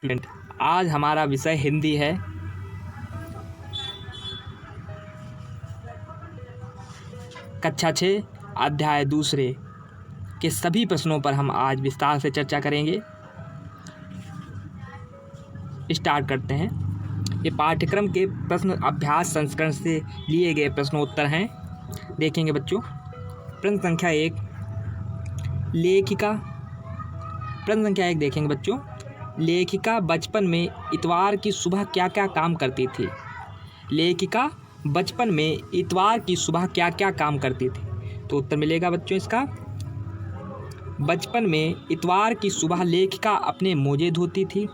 Student, आज हमारा विषय हिंदी है। कक्षा 6 अध्याय दूसरे के सभी प्रश्नों पर हम आज विस्तार से चर्चा करेंगे। स्टार्ट करते हैं। ये पाठ्यक्रम के प्रश्न अभ्यास संस्करण से लिए गए प्रश्नोत्तर हैं। देखेंगे बच्चों। प्रश्न संख्या 1 लेखिका। प्रश्न संख्या 1 देखेंगे बच्चों। लेखिका बचपन में इतवार की सुबह क्या क्या काम करती थी? लेखिका बचपन में इतवार की सुबह क्या क्या काम करती थी? तो उत्तर मिलेगा बच्चों इसका। बचपन में इतवार की सुबह लेखिका अपने मोजे धोती थी,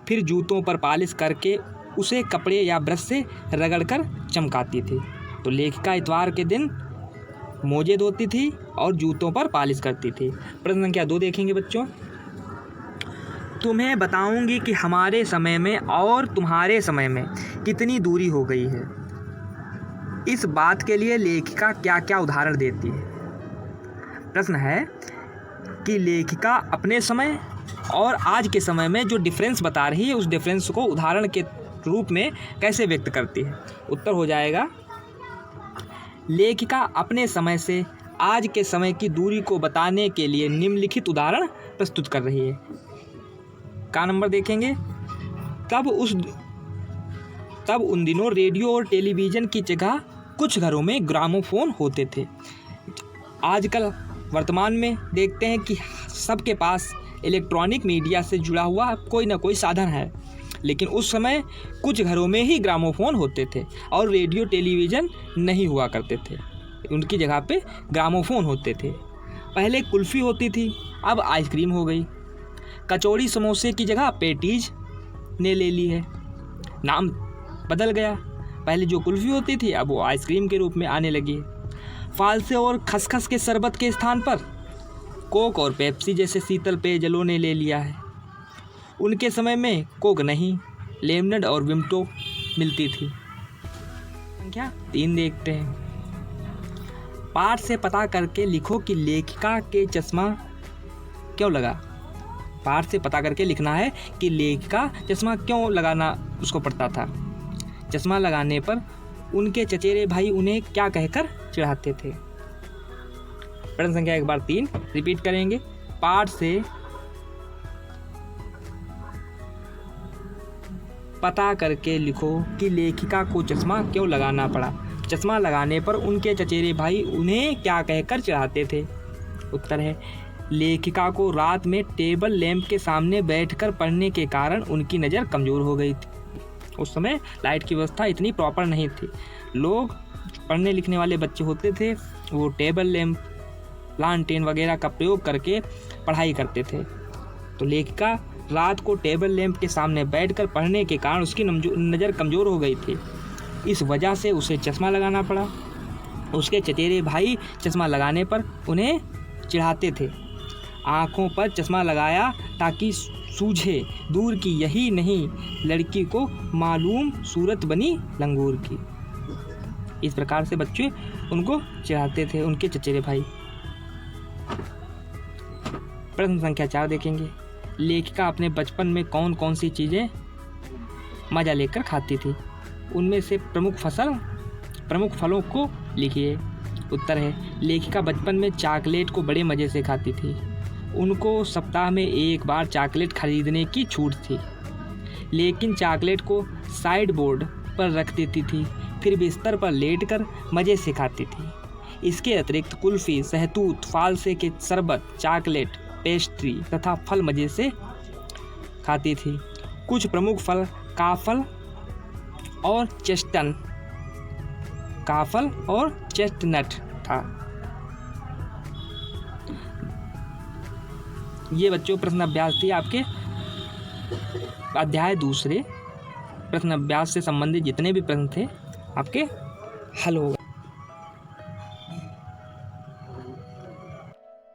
फिर जूतों पर पालिश करके उसे कपड़े या ब्रश से रगड़कर चमकाती थी। तो लेखिका इतवार के दिन मोजे धोती थी और जूतों पर पालिश करती थी। प्रश्न संख्या 2 देखेंगे बच्चों। तुम्हें बताऊंगी कि हमारे समय में और तुम्हारे समय में कितनी दूरी हो गई है। इस बात के लिए लेखिका क्या क्या उदाहरण देती है? प्रश्न है कि लेखिका अपने समय और आज के समय में जो डिफरेंस बता रही है उस डिफरेंस को उदाहरण के रूप में कैसे व्यक्त करती है? उत्तर हो जाएगा लेखिका अपने समय से आज के समय की दूरी को बताने के लिए निम्नलिखित उदाहरण प्रस्तुत कर रही है। का नंबर देखेंगे। तब उन दिनों रेडियो और टेलीविज़न की जगह कुछ घरों में ग्रामोफोन होते थे। आजकल वर्तमान में देखते हैं कि सबके पास इलेक्ट्रॉनिक मीडिया से जुड़ा हुआ कोई ना कोई साधन है, लेकिन उस समय कुछ घरों में ही ग्रामोफोन होते थे और रेडियो टेलीविज़न नहीं हुआ करते थे। उनकी जगह पे ग्रामोफोन होते थे। पहले कुल्फ़ी होती थी, अब आइसक्रीम हो गई। कचौड़ी समोसे की जगह पेटीज ने ले ली है, नाम बदल गया। पहले जो कुल्फ़ी होती थी अब वो आइसक्रीम के रूप में आने लगी है। फालसे और खसखस के शरबत के स्थान पर कोक और पेप्सी जैसे शीतल पेयजलों ने ले लिया है। उनके समय में कोक नहीं, लेमनड और विम्टो मिलती थी। संख्या 3 देखते हैं। पाठ से पता करके लिखो कि लेखिका के चश्मा क्यों लगा। पाठ से पता करके लिखना है कि लेखिका चश्मा क्यों लगाना उसको पड़ता था। चश्मा लगाने पर उनके चचेरे भाई उन्हें क्या कहकर चिढ़ाते थे? प्रश्न संख्या 1 बार 3 रिपीट करेंगे। पाठ से पता करके लिखो कि लेखिका को चश्मा क्यों लगाना पड़ा। चश्मा लगाने पर उनके चचेरे भाई उन्हें क्या कहकर चिढ़ाते थे? उत्तर है लेखिका को रात में टेबल लैंप के सामने बैठकर पढ़ने के कारण उनकी नज़र कमज़ोर हो गई थी। उस समय लाइट की व्यवस्था इतनी प्रॉपर नहीं थी। लोग पढ़ने लिखने वाले बच्चे होते थे, वो टेबल लैंप, लालटेन वगैरह का प्रयोग करके पढ़ाई करते थे। तो लेखिका रात को टेबल लैंप के सामने बैठकर पढ़ने के कारण उसकी नज़र कमज़ोर हो गई थी। इस वजह से उसे चश्मा लगाना पड़ा। उसके चचेरे भाई चश्मा लगाने पर उन्हें चिढ़ाते थे। आँखों पर चश्मा लगाया ताकि सूझे दूर की यही नहीं लड़की को मालूम सूरत बनी लंगूर की। इस प्रकार से बच्चे उनको चिढ़ाते थे उनके चचेरे भाई। प्रश्न संख्या 4 देखेंगे। लेखिका अपने बचपन में कौन कौन सी चीज़ें मज़ा लेकर खाती थी? उनमें से प्रमुख फलों को लिखिए। उत्तर है लेखिका बचपन में चॉकलेट को बड़े मज़े से खाती थी। उनको सप्ताह में एक बार चॉकलेट खरीदने की छूट थी, लेकिन चॉकलेट को साइड बोर्ड पर रख देती थी, फिर बिस्तर पर लेटकर मज़े से खाती थी। इसके अतिरिक्त कुल्फ़ी, सहतूत, फालसे के शरबत, चॉकलेट, पेस्ट्री तथा फल मज़े से खाती थी। कुछ प्रमुख फल काफल और चेस्टनट था। ये बच्चों प्रश्न अभ्यास थी आपके अध्याय दूसरे। प्रश्न अभ्यास से संबंधित जितने भी प्रश्न थे आपके हल हो गए।